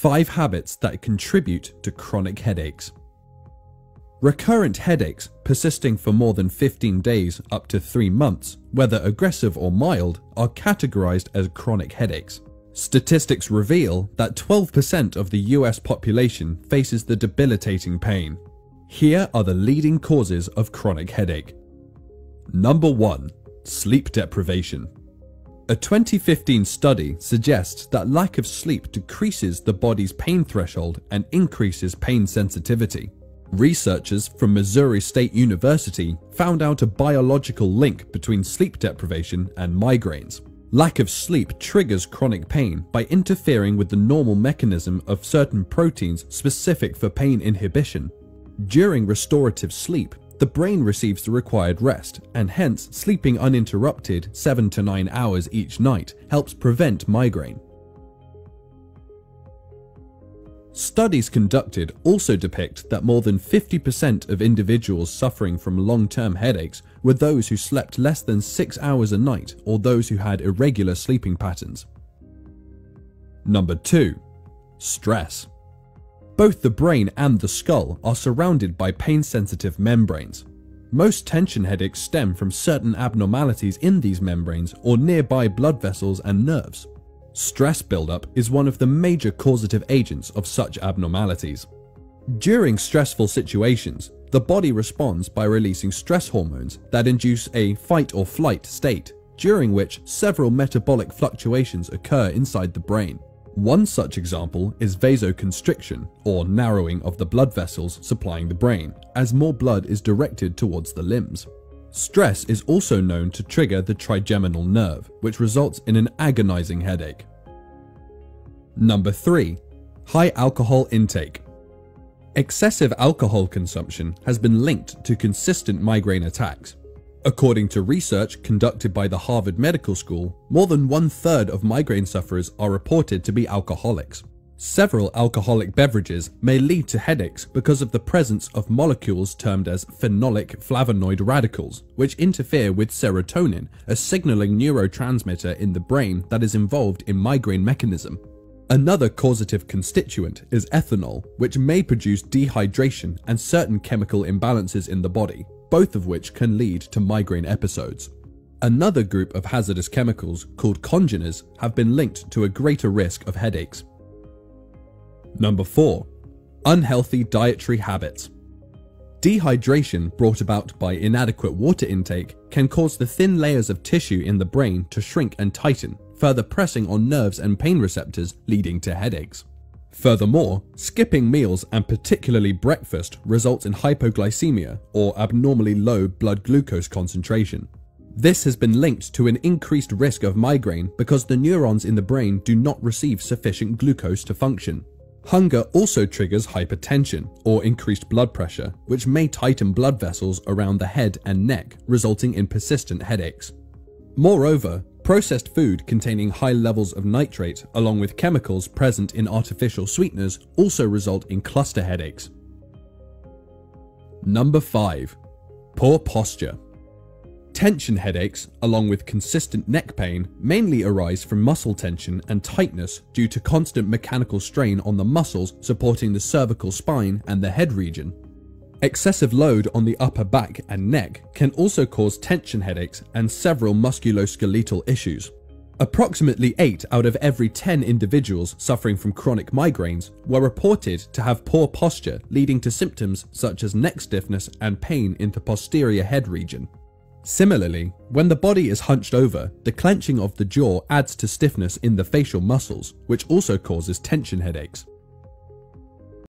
5 habits that contribute to chronic headaches. Recurrent headaches persisting for more than 15 days up to 3 months, whether aggressive or mild, are categorized as chronic headaches. Statistics reveal that 12% of the US population faces the debilitating pain. Here are the leading causes of chronic headache. Number 1. Sleep deprivation. A 2015 study suggests that lack of sleep decreases the body's pain threshold and increases pain sensitivity. Researchers from Missouri State University found out a biological link between sleep deprivation and migraines. Lack of sleep triggers chronic pain by interfering with the normal mechanism of certain proteins specific for pain inhibition. During restorative sleep, the brain receives the required rest, and hence sleeping uninterrupted 7 to 9 hours each night helps prevent migraine. Studies conducted also depict that more than 50% of individuals suffering from long-term headaches were those who slept less than 6 hours a night or those who had irregular sleeping patterns. Number 2. Stress. Both the brain and the skull are surrounded by pain-sensitive membranes. Most tension headaches stem from certain abnormalities in these membranes or nearby blood vessels and nerves. Stress buildup is one of the major causative agents of such abnormalities. During stressful situations, the body responds by releasing stress hormones that induce a fight or flight state, during which several metabolic fluctuations occur inside the brain. One such example is vasoconstriction, or narrowing of the blood vessels supplying the brain, as more blood is directed towards the limbs. Stress is also known to trigger the trigeminal nerve, which results in an agonizing headache. Number 3. High alcohol intake. Excessive alcohol consumption has been linked to consistent migraine attacks. According to research conducted by the Harvard Medical School, more than 1/3 of migraine sufferers are reported to be alcoholics. Several alcoholic beverages may lead to headaches because of the presence of molecules termed as phenolic flavonoid radicals, which interfere with serotonin, a signaling neurotransmitter in the brain that is involved in migraine mechanism. Another causative constituent is ethanol, which may produce dehydration and certain chemical imbalances in the body, both of which can lead to migraine episodes. Another group of hazardous chemicals, called congeners, have been linked to a greater risk of headaches. Number 4. Unhealthy dietary habits. Dehydration brought about by inadequate water intake can cause the thin layers of tissue in the brain to shrink and tighten, further pressing on nerves and pain receptors, leading to headaches. Furthermore, skipping meals and particularly breakfast results in hypoglycemia, or abnormally low blood glucose concentration. This has been linked to an increased risk of migraine because the neurons in the brain do not receive sufficient glucose to function. Hunger also triggers hypertension, or increased blood pressure, which may tighten blood vessels around the head and neck, resulting in persistent headaches. Moreover, processed food containing high levels of nitrate, along with chemicals present in artificial sweeteners, also result in cluster headaches. Number 5. Poor posture. Tension headaches, along with consistent neck pain, mainly arise from muscle tension and tightness due to constant mechanical strain on the muscles supporting the cervical spine and the head region. Excessive load on the upper back and neck can also cause tension headaches and several musculoskeletal issues. Approximately 8 out of every 10 individuals suffering from chronic migraines were reported to have poor posture, leading to symptoms such as neck stiffness and pain in the posterior head region. Similarly, when the body is hunched over, the clenching of the jaw adds to stiffness in the facial muscles, which also causes tension headaches.